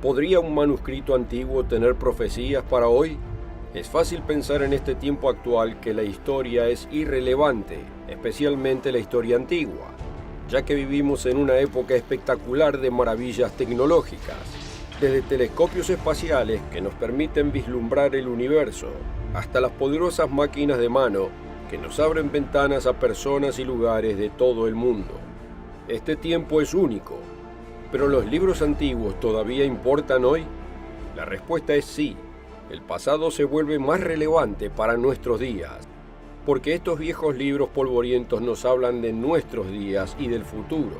¿Podría un manuscrito antiguo tener profecías para hoy? Es fácil pensar en este tiempo actual que la historia es irrelevante, especialmente la historia antigua, ya que vivimos en una época espectacular de maravillas tecnológicas, desde telescopios espaciales que nos permiten vislumbrar el universo, hasta las poderosas máquinas de mano que nos abren ventanas a personas y lugares de todo el mundo. Este tiempo es único, pero ¿los libros antiguos todavía importan hoy? La respuesta es sí. El pasado se vuelve más relevante para nuestros días, porque estos viejos libros polvorientos nos hablan de nuestros días y del futuro.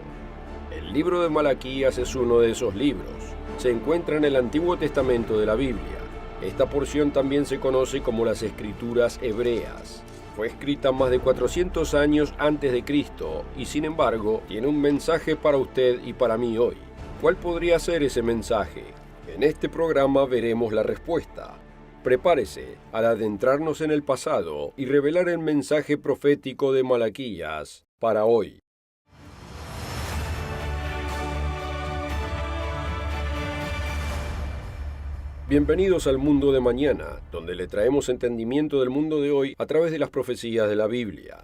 El libro de Malaquías es uno de esos libros. Se encuentra en el Antiguo Testamento de la Biblia. Esta porción también se conoce como las Escrituras Hebreas. Fue escrita más de 400 años antes de Cristo y sin embargo tiene un mensaje para usted y para mí hoy. ¿Cuál podría ser ese mensaje? En este programa veremos la respuesta. Prepárese al adentrarnos en el pasado y revelar el mensaje profético de Malaquías para hoy. Bienvenidos al Mundo de Mañana, donde le traemos entendimiento del mundo de hoy a través de las profecías de la Biblia.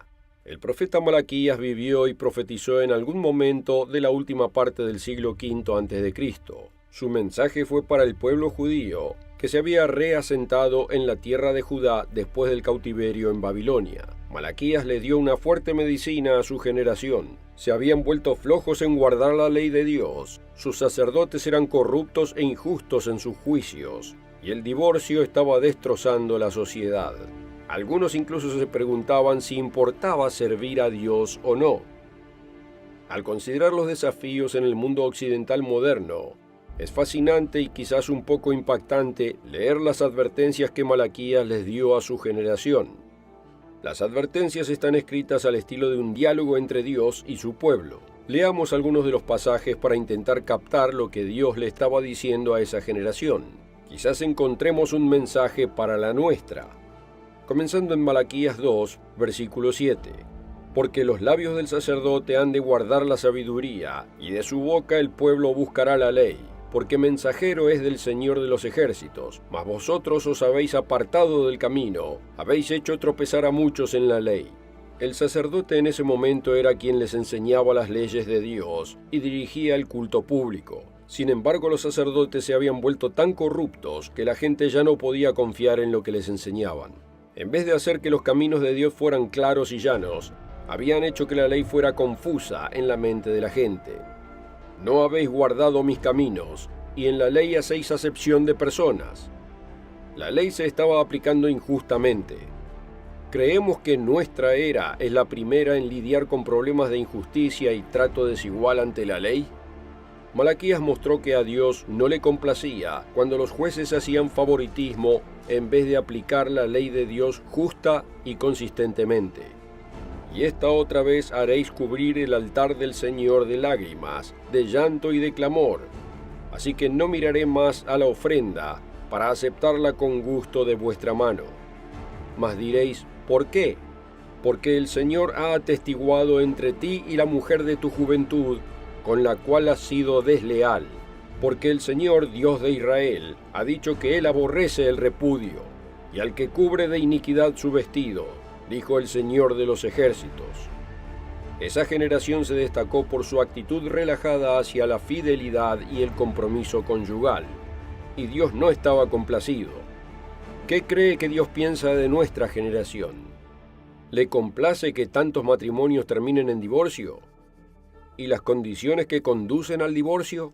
El profeta Malaquías vivió y profetizó en algún momento de la última parte del siglo V a.C. Su mensaje fue para el pueblo judío, que se había reasentado en la tierra de Judá después del cautiverio en Babilonia. Malaquías le dio una fuerte medicina a su generación. Se habían vuelto flojos en guardar la ley de Dios, sus sacerdotes eran corruptos e injustos en sus juicios, y el divorcio estaba destrozando la sociedad. Algunos incluso se preguntaban si importaba servir a Dios o no. Al considerar los desafíos en el mundo occidental moderno, es fascinante y quizás un poco impactante leer las advertencias que Malaquías les dio a su generación. Las advertencias están escritas al estilo de un diálogo entre Dios y su pueblo. Leamos algunos de los pasajes para intentar captar lo que Dios le estaba diciendo a esa generación. Quizás encontremos un mensaje para la nuestra. Comenzando en Malaquías 2, versículo 7. Porque los labios del sacerdote han de guardar la sabiduría, y de su boca el pueblo buscará la ley. Porque mensajero es del Señor de los ejércitos, mas vosotros os habéis apartado del camino, habéis hecho tropezar a muchos en la ley. El sacerdote en ese momento era quien les enseñaba las leyes de Dios y dirigía el culto público. Sin embargo, los sacerdotes se habían vuelto tan corruptos que la gente ya no podía confiar en lo que les enseñaban. En vez de hacer que los caminos de Dios fueran claros y llanos, habían hecho que la ley fuera confusa en la mente de la gente. No habéis guardado mis caminos, y en la ley hacéis acepción de personas. La ley se estaba aplicando injustamente. ¿Creemos que nuestra era es la primera en lidiar con problemas de injusticia y trato desigual ante la ley? Malaquías mostró que a Dios no le complacía cuando los jueces hacían favoritismo en vez de aplicar la ley de Dios justa y consistentemente. Y esta otra vez haréis cubrir el altar del Señor de lágrimas, de llanto y de clamor. Así que no miraré más a la ofrenda para aceptarla con gusto de vuestra mano. Mas diréis, ¿por qué? Porque el Señor ha atestiguado entre ti y la mujer de tu juventud, con la cual has sido desleal. Porque el Señor, Dios de Israel, ha dicho que Él aborrece el repudio, y al que cubre de iniquidad su vestido, dijo el Señor de los ejércitos. Esa generación se destacó por su actitud relajada hacia la fidelidad y el compromiso conyugal, y Dios no estaba complacido. ¿Qué cree que Dios piensa de nuestra generación? ¿Le complace que tantos matrimonios terminen en divorcio? ¿Y las condiciones que conducen al divorcio?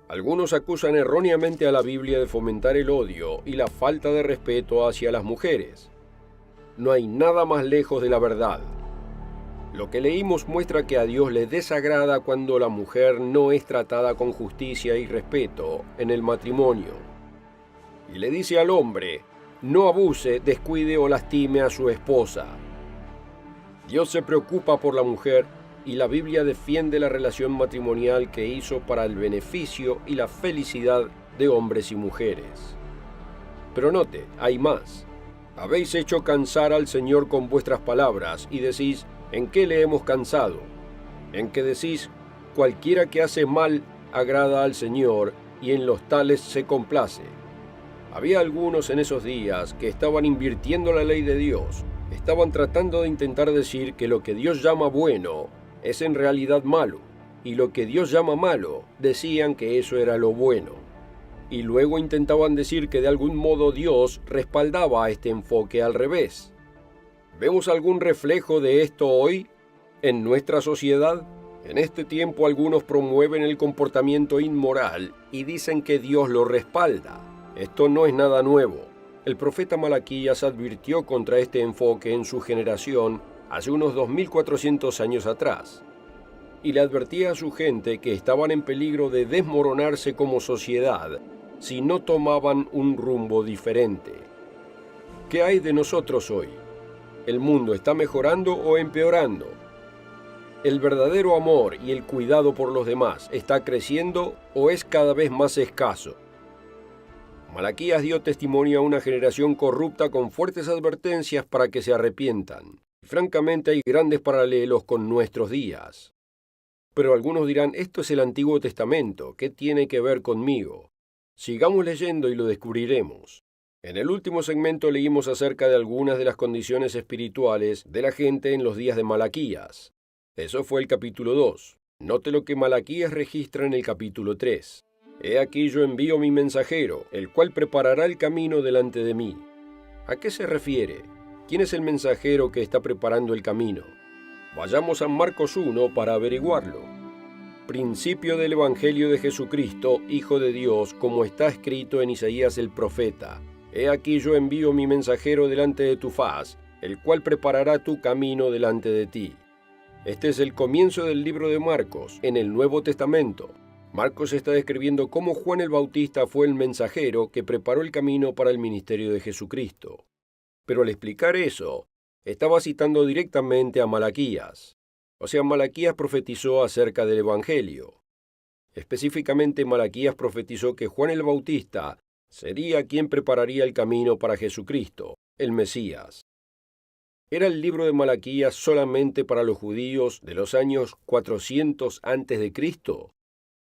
Algunos acusan erróneamente a la Biblia de fomentar el odio y la falta de respeto hacia las mujeres. No hay nada más lejos de la verdad. Lo que leímos muestra que a Dios le desagrada cuando la mujer no es tratada con justicia y respeto en el matrimonio. Y le dice al hombre, no abuse, descuide o lastime a su esposa. Dios se preocupa por la mujer y la Biblia defiende la relación matrimonial que hizo para el beneficio y la felicidad de hombres y mujeres. Pero note, hay más. Habéis hecho cansar al Señor con vuestras palabras y decís, ¿en qué le hemos cansado? En que decís, cualquiera que hace mal agrada al Señor y en los tales se complace. Había algunos en esos días que estaban invirtiendo la ley de Dios, estaban tratando de intentar decir que lo que Dios llama bueno es en realidad malo, y lo que Dios llama malo decían que eso era lo bueno. Y luego intentaban decir que de algún modo Dios respaldaba a este enfoque al revés. ¿Vemos algún reflejo de esto hoy en nuestra sociedad? En este tiempo algunos promueven el comportamiento inmoral y dicen que Dios lo respalda. Esto no es nada nuevo. El profeta Malaquías advirtió contra este enfoque en su generación hace unos 2400 años atrás. Y le advertía a su gente que estaban en peligro de desmoronarse como sociedad si no tomaban un rumbo diferente. ¿Qué hay de nosotros hoy? ¿El mundo está mejorando o empeorando? ¿El verdadero amor y el cuidado por los demás está creciendo o es cada vez más escaso? Malaquías dio testimonio a una generación corrupta con fuertes advertencias para que se arrepientan. Francamente hay grandes paralelos con nuestros días. Pero algunos dirán, esto es el Antiguo Testamento, ¿qué tiene que ver conmigo? Sigamos leyendo y lo descubriremos. En el último segmento leímos acerca de algunas de las condiciones espirituales de la gente en los días de Malaquías. Eso fue el capítulo 2. Note lo que Malaquías registra en el capítulo 3. He aquí yo envío mi mensajero, el cual preparará el camino delante de mí. ¿A qué se refiere? ¿Quién es el mensajero que está preparando el camino? Vayamos a Marcos 1 para averiguarlo. Principio del Evangelio de Jesucristo, Hijo de Dios, como está escrito en Isaías el profeta. He aquí yo envío mi mensajero delante de tu faz, el cual preparará tu camino delante de ti. Este es el comienzo del libro de Marcos, en el Nuevo Testamento. Marcos está describiendo cómo Juan el Bautista fue el mensajero que preparó el camino para el ministerio de Jesucristo. Pero al explicar eso, estaba citando directamente a Malaquías. O sea, Malaquías profetizó acerca del Evangelio. Específicamente, Malaquías profetizó que Juan el Bautista sería quien prepararía el camino para Jesucristo, el Mesías. ¿Era el libro de Malaquías solamente para los judíos de los años 400 a.C.?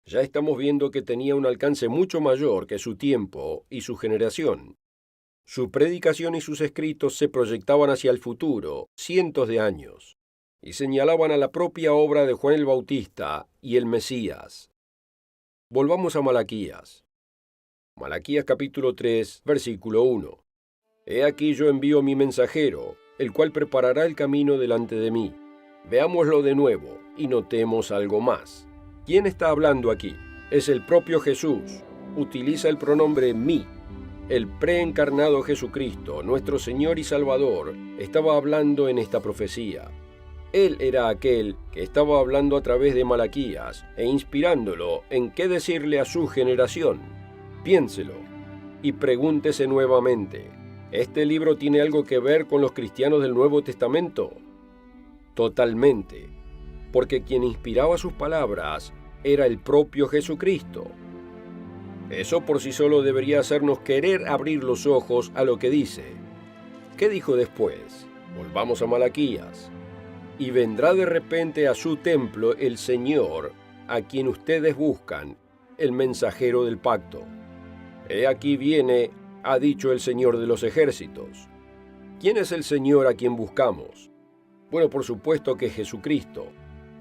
Ya estamos viendo que tenía un alcance mucho mayor que su tiempo y su generación. Su predicación y sus escritos se proyectaban hacia el futuro, cientos de años, y señalaban a la propia obra de Juan el Bautista y el Mesías. Volvamos a Malaquías. Malaquías capítulo 3, versículo 1. He aquí yo envío mi mensajero, el cual preparará el camino delante de mí. Veámoslo de nuevo y notemos algo más. ¿Quién está hablando aquí? Es el propio Jesús. Utiliza el pronombre mí. El preencarnado Jesucristo, nuestro Señor y Salvador, estaba hablando en esta profecía. Él era aquel que estaba hablando a través de Malaquías e inspirándolo en qué decirle a su generación. Piénselo y pregúntese nuevamente, ¿este libro tiene algo que ver con los cristianos del Nuevo Testamento? Totalmente, porque quien inspiraba sus palabras era el propio Jesucristo. Eso por sí solo debería hacernos querer abrir los ojos a lo que dice. ¿Qué dijo después? Volvamos a Malaquías. Y vendrá de repente a su templo el Señor, a quien ustedes buscan, el mensajero del pacto. He aquí viene, ha dicho el Señor de los ejércitos. ¿Quién es el Señor a quien buscamos? Bueno, por supuesto que Jesucristo.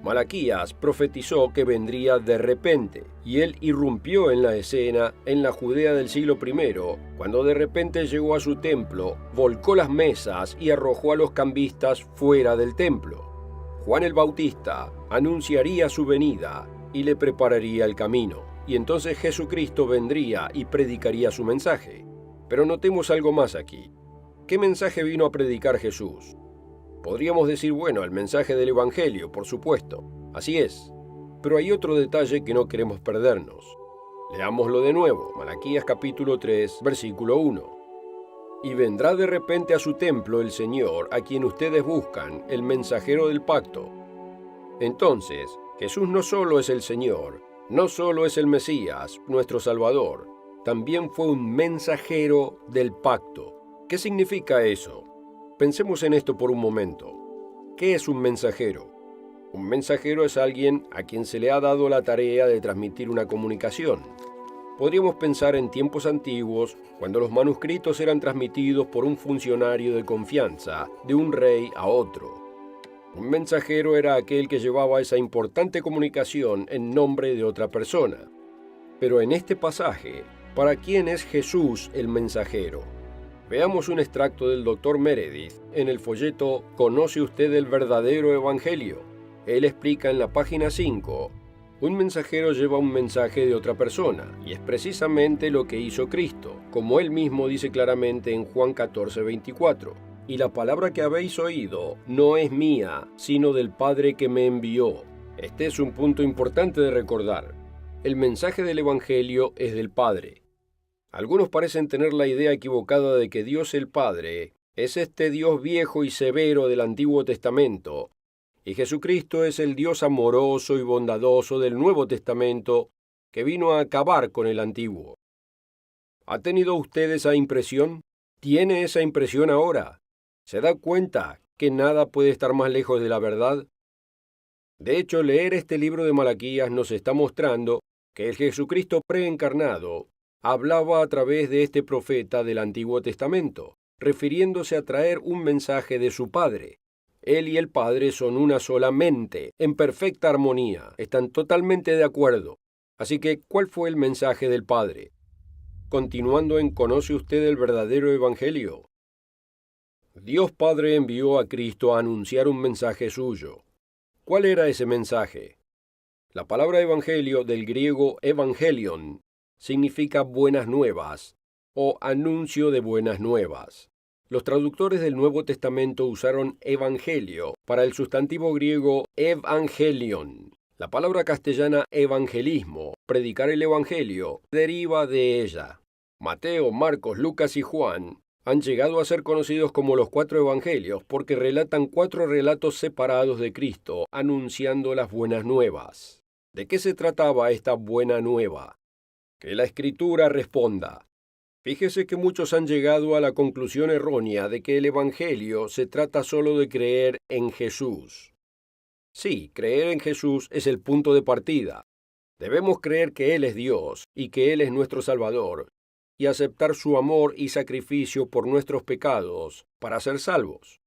Malaquías profetizó que vendría de repente, y él irrumpió en la escena en la Judea del siglo I, cuando de repente llegó a su templo, volcó las mesas y arrojó a los cambistas fuera del templo. Juan el Bautista anunciaría su venida y le prepararía el camino, y entonces Jesucristo vendría y predicaría su mensaje. Pero notemos algo más aquí. ¿Qué mensaje vino a predicar Jesús? Podríamos decir, bueno, el mensaje del Evangelio, por supuesto. Así es. Pero hay otro detalle que no queremos perdernos. Leámoslo de nuevo, Malaquías capítulo 3, versículo 1. Y vendrá de repente a su templo el Señor, a quien ustedes buscan, el mensajero del pacto. Entonces, Jesús no solo es el Señor, no solo es el Mesías, nuestro Salvador, también fue un mensajero del pacto. ¿Qué significa eso? Pensemos en esto por un momento. ¿Qué es un mensajero? Un mensajero es alguien a quien se le ha dado la tarea de transmitir una comunicación. Podríamos pensar en tiempos antiguos, cuando los manuscritos eran transmitidos por un funcionario de confianza de un rey a otro. Un mensajero era aquel que llevaba esa importante comunicación en nombre de otra persona. Pero en este pasaje, ¿para quién es Jesús el mensajero? Veamos un extracto del Dr. Meredith en el folleto ¿Conoce usted el verdadero evangelio? Él explica en la página 5, un mensajero lleva un mensaje de otra persona, y es precisamente lo que hizo Cristo, como él mismo dice claramente en Juan 14:24. Y la palabra que habéis oído no es mía, sino del Padre que me envió. Este es un punto importante de recordar. El mensaje del Evangelio es del Padre. Algunos parecen tener la idea equivocada de que Dios el Padre es este Dios viejo y severo del Antiguo Testamento, y Jesucristo es el Dios amoroso y bondadoso del Nuevo Testamento que vino a acabar con el Antiguo. ¿Ha tenido usted esa impresión? ¿Tiene esa impresión ahora? ¿Se da cuenta que nada puede estar más lejos de la verdad? De hecho, leer este libro de Malaquías nos está mostrando que el Jesucristo preencarnado hablaba a través de este profeta del Antiguo Testamento, refiriéndose a traer un mensaje de su Padre. Él y el Padre son una sola mente, en perfecta armonía, están totalmente de acuerdo. Así que, ¿cuál fue el mensaje del Padre? Continuando en ¿Conoce usted el verdadero evangelio? Dios Padre envió a Cristo a anunciar un mensaje suyo. ¿Cuál era ese mensaje? La palabra evangelio del griego evangelion significa buenas nuevas o anuncio de buenas nuevas. Los traductores del Nuevo Testamento usaron evangelio para el sustantivo griego evangelion. La palabra castellana evangelismo, predicar el evangelio, deriva de ella. Mateo, Marcos, Lucas y Juan han llegado a ser conocidos como los 4 evangelios porque relatan 4 relatos separados de Cristo anunciando las buenas nuevas. ¿De qué se trataba esta buena nueva? Que la Escritura responda. Fíjese que muchos han llegado a la conclusión errónea de que el evangelio se trata solo de creer en Jesús. Sí, creer en Jesús es el punto de partida. Debemos creer que Él es Dios y que Él es nuestro Salvador, y aceptar su amor y sacrificio por nuestros pecados para ser salvos.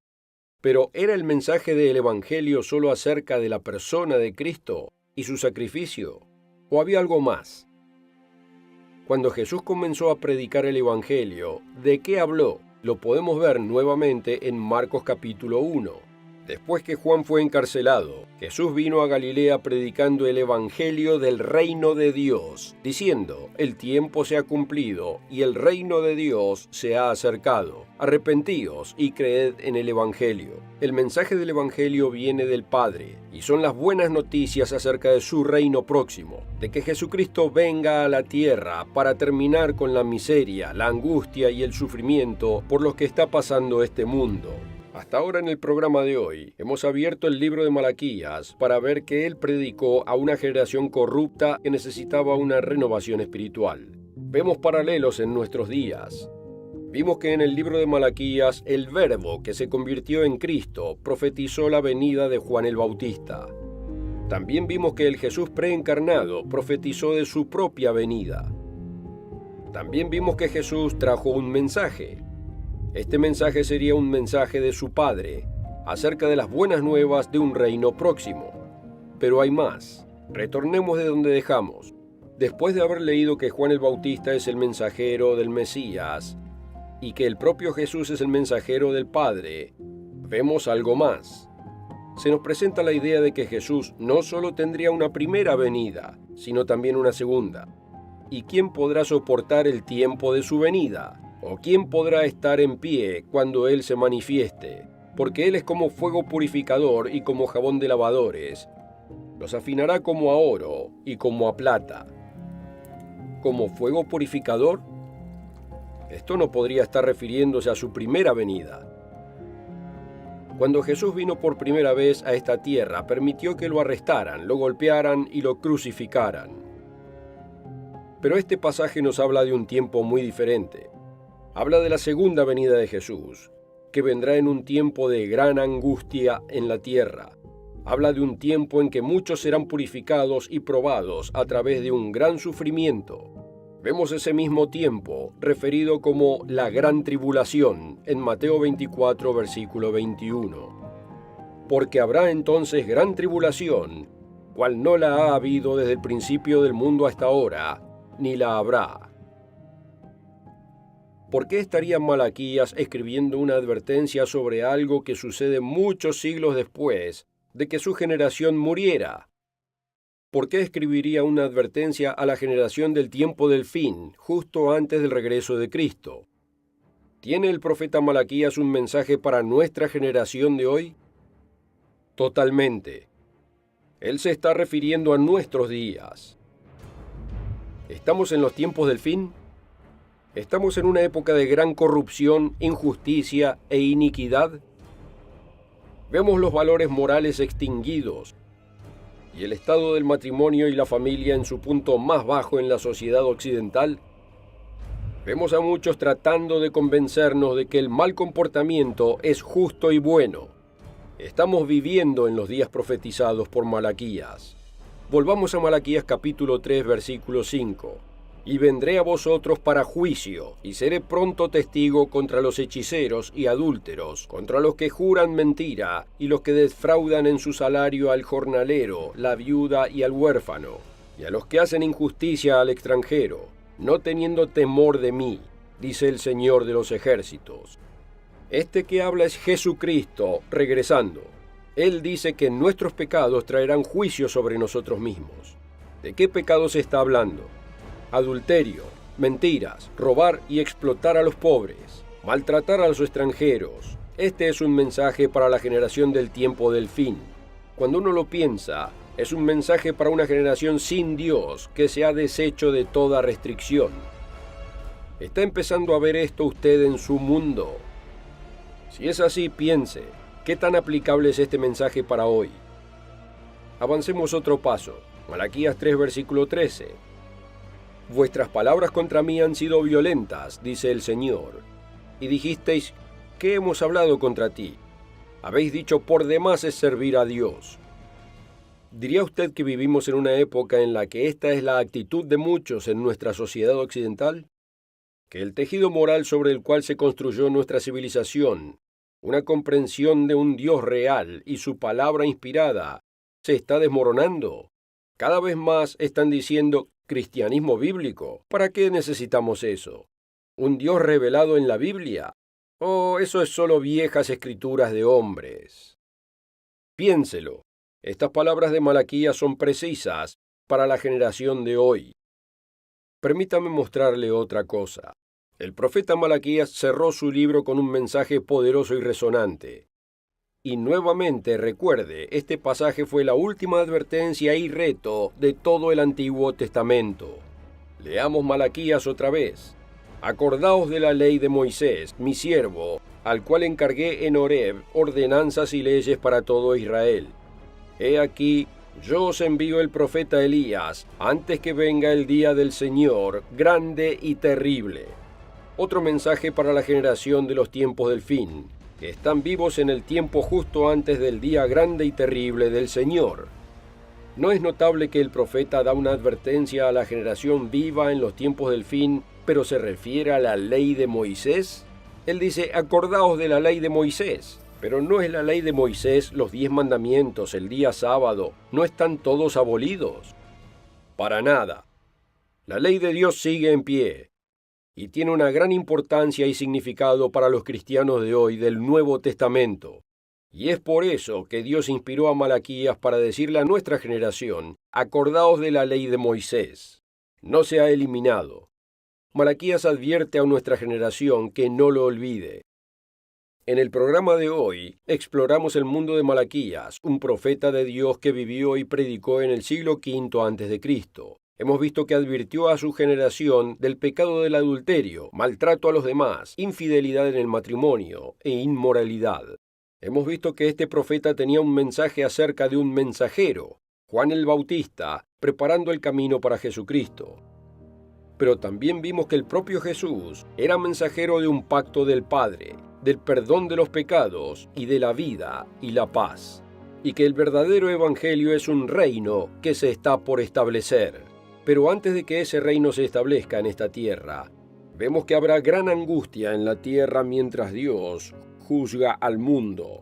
Pero ¿era el mensaje del Evangelio solo acerca de la persona de Cristo y su sacrificio? ¿O había algo más? Cuando Jesús comenzó a predicar el Evangelio, ¿de qué habló? Lo podemos ver nuevamente en Marcos capítulo 1. Después que Juan fue encarcelado, Jesús vino a Galilea predicando el Evangelio del reino de Dios, diciendo, el tiempo se ha cumplido y el reino de Dios se ha acercado. Arrepentíos y creed en el Evangelio. El mensaje del Evangelio viene del Padre, y son las buenas noticias acerca de su reino próximo, de que Jesucristo venga a la tierra para terminar con la miseria, la angustia y el sufrimiento por los que está pasando este mundo. Hasta ahora en el programa de hoy hemos abierto el libro de Malaquías para ver que él predicó a una generación corrupta que necesitaba una renovación espiritual. Vemos paralelos en nuestros días. Vimos que en el libro de Malaquías el Verbo que se convirtió en Cristo profetizó la venida de Juan el Bautista. También vimos que el Jesús preencarnado profetizó de su propia venida. También vimos que Jesús trajo un mensaje. Este mensaje sería un mensaje de su Padre, acerca de las buenas nuevas de un reino próximo. Pero hay más. Retornemos de donde dejamos. Después de haber leído que Juan el Bautista es el mensajero del Mesías y que el propio Jesús es el mensajero del Padre, vemos algo más. Se nos presenta la idea de que Jesús no solo tendría una primera venida, sino también una segunda. ¿Y quién podrá soportar el tiempo de su venida? ¿O quién podrá estar en pie cuando Él se manifieste? Porque Él es como fuego purificador y como jabón de lavadores. Los afinará como a oro y como a plata. ¿Como fuego purificador? Esto no podría estar refiriéndose a su primera venida. Cuando Jesús vino por primera vez a esta tierra, permitió que lo arrestaran, lo golpearan y lo crucificaran. Pero este pasaje nos habla de un tiempo muy diferente. Habla de la segunda venida de Jesús, que vendrá en un tiempo de gran angustia en la tierra. Habla de un tiempo en que muchos serán purificados y probados a través de un gran sufrimiento. Vemos ese mismo tiempo referido como la gran tribulación en Mateo 24, versículo 21. Porque habrá entonces gran tribulación, cual no la ha habido desde el principio del mundo hasta ahora, ni la habrá. ¿Por qué estaría Malaquías escribiendo una advertencia sobre algo que sucede muchos siglos después de que su generación muriera? ¿Por qué escribiría una advertencia a la generación del tiempo del fin, justo antes del regreso de Cristo? ¿Tiene el profeta Malaquías un mensaje para nuestra generación de hoy? Totalmente. Él se está refiriendo a nuestros días. ¿Estamos en los tiempos del fin? ¿Estamos en una época de gran corrupción, injusticia e iniquidad? Vemos los valores morales extinguidos y el estado del matrimonio y la familia en su punto más bajo en la sociedad occidental. Vemos a muchos tratando de convencernos de que el mal comportamiento es justo y bueno. Estamos viviendo en los días profetizados por Malaquías. Volvamos a Malaquías capítulo 3, versículo 5. Y vendré a vosotros para juicio, y seré pronto testigo contra los hechiceros y adúlteros, contra los que juran mentira, y los que defraudan en su salario al jornalero, la viuda y al huérfano, y a los que hacen injusticia al extranjero, no teniendo temor de mí, dice el Señor de los ejércitos. Este que habla es Jesucristo, regresando. Él dice que nuestros pecados traerán juicio sobre nosotros mismos. ¿De qué pecados está hablando? Adulterio, mentiras, robar y explotar a los pobres, maltratar a los extranjeros. Este es un mensaje para la generación del tiempo del fin. Cuando uno lo piensa, es un mensaje para una generación sin Dios que se ha deshecho de toda restricción. ¿Está empezando a ver esto usted en su mundo? Si es así, piense, ¿qué tan aplicable es este mensaje para hoy? Avancemos otro paso. Malaquías 3, versículo 13. Vuestras palabras contra mí han sido violentas, dice el Señor. Y dijisteis, ¿qué hemos hablado contra ti? Habéis dicho, por demás es servir a Dios. ¿Diría usted que vivimos en una época en la que esta es la actitud de muchos en nuestra sociedad occidental? ¿Que el tejido moral sobre el cual se construyó nuestra civilización, una comprensión de un Dios real y su palabra inspirada, se está desmoronando? Cada vez más están diciendo, cristianismo bíblico. ¿Para qué necesitamos eso? ¿Un Dios revelado en la Biblia? ¿O eso es solo viejas escrituras de hombres? Piénselo. Estas palabras de Malaquías son precisas para la generación de hoy. Permítame mostrarle otra cosa. El profeta Malaquías cerró su libro con un mensaje poderoso y resonante. Y nuevamente recuerde, este pasaje fue la última advertencia y reto de todo el Antiguo Testamento. Leamos Malaquías otra vez. Acordaos de la ley de Moisés, mi siervo, al cual encargué en Horeb ordenanzas y leyes para todo Israel. He aquí, yo os envío el profeta Elías, antes que venga el día del Señor, grande y terrible. Otro mensaje para la generación de los tiempos del fin, que están vivos en el tiempo justo antes del día grande y terrible del Señor. ¿No es notable que el profeta da una advertencia a la generación viva en los tiempos del fin, pero se refiere a la ley de Moisés? Él dice, acordaos de la ley de Moisés. Pero no es la ley de Moisés, los 10 mandamientos, el día sábado, ¿no están todos abolidos? Para nada. La ley de Dios sigue en pie y tiene una gran importancia y significado para los cristianos de hoy del Nuevo Testamento. Y es por eso que Dios inspiró a Malaquías para decirle a nuestra generación, acordaos de la ley de Moisés. No se ha eliminado. Malaquías advierte a nuestra generación que no lo olvide. En el programa de hoy, exploramos el mundo de Malaquías, un profeta de Dios que vivió y predicó en el siglo V a.C. Hemos visto que advirtió a su generación del pecado del adulterio, maltrato a los demás, infidelidad en el matrimonio e inmoralidad. Hemos visto que este profeta tenía un mensaje acerca de un mensajero, Juan el Bautista, preparando el camino para Jesucristo. Pero también vimos que el propio Jesús era mensajero de un pacto del Padre, del perdón de los pecados y de la vida y la paz, y que el verdadero evangelio es un reino que se está por establecer. Pero antes de que ese reino se establezca en esta tierra, vemos que habrá gran angustia en la tierra mientras Dios juzga al mundo.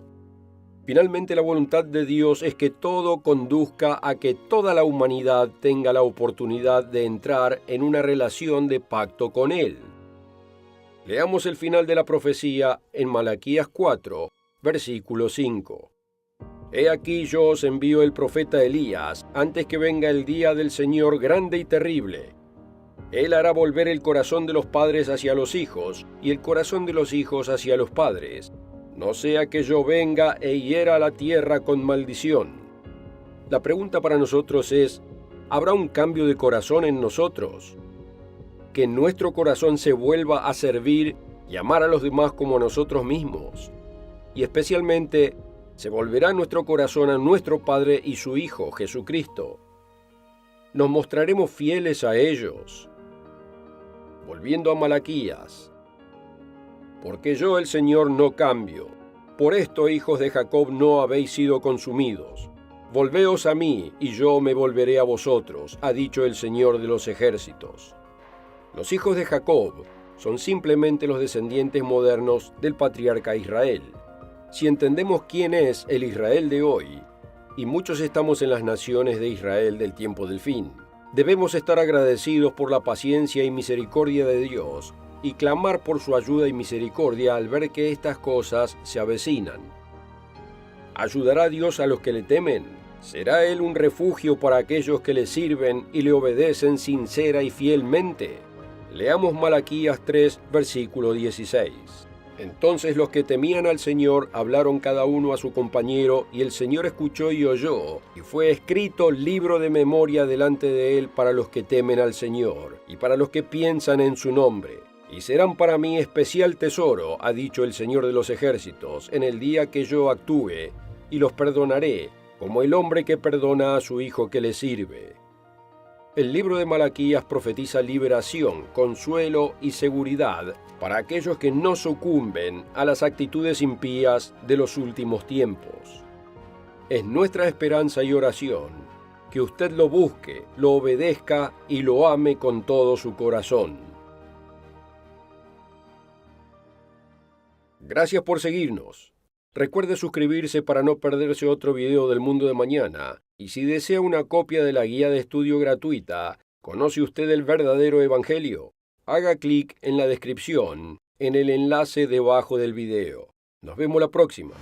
Finalmente, la voluntad de Dios es que todo conduzca a que toda la humanidad tenga la oportunidad de entrar en una relación de pacto con Él. Leamos el final de la profecía en Malaquías 4, versículo 5. He aquí yo os envío el profeta Elías, antes que venga el día del Señor grande y terrible. Él hará volver el corazón de los padres hacia los hijos, y el corazón de los hijos hacia los padres, no sea que yo venga e hiera la tierra con maldición. La pregunta para nosotros es, ¿habrá un cambio de corazón en nosotros? Que nuestro corazón se vuelva a servir y amar a los demás como a nosotros mismos. Y especialmente, se volverá nuestro corazón a nuestro Padre y su Hijo, Jesucristo. Nos mostraremos fieles a ellos. Volviendo a Malaquías. Porque yo, el Señor, no cambio. Por esto, hijos de Jacob, no habéis sido consumidos. Volveos a mí, y yo me volveré a vosotros, ha dicho el Señor de los ejércitos. Los hijos de Jacob son simplemente los descendientes modernos del patriarca Israel. Si entendemos quién es el Israel de hoy, y muchos estamos en las naciones de Israel del tiempo del fin, debemos estar agradecidos por la paciencia y misericordia de Dios y clamar por su ayuda y misericordia al ver que estas cosas se avecinan. ¿Ayudará Dios a los que le temen? ¿Será Él un refugio para aquellos que le sirven y le obedecen sincera y fielmente? Leamos Malaquías 3, versículo 16. Entonces los que temían al Señor hablaron cada uno a su compañero, y el Señor escuchó y oyó, y fue escrito libro de memoria delante de él para los que temen al Señor, y para los que piensan en su nombre. Y serán para mí especial tesoro, ha dicho el Señor de los ejércitos, en el día que yo actúe, y los perdonaré, como el hombre que perdona a su hijo que le sirve. El libro de Malaquías profetiza liberación, consuelo y seguridad para aquellos que no sucumben a las actitudes impías de los últimos tiempos. Es nuestra esperanza y oración que usted lo busque, lo obedezca y lo ame con todo su corazón. Gracias por seguirnos. Recuerde suscribirse para no perderse otro video del mundo de mañana. Y si desea una copia de la guía de estudio gratuita, ¿conoce usted el verdadero evangelio? Haga clic en la descripción, en el enlace debajo del video. Nos vemos la próxima.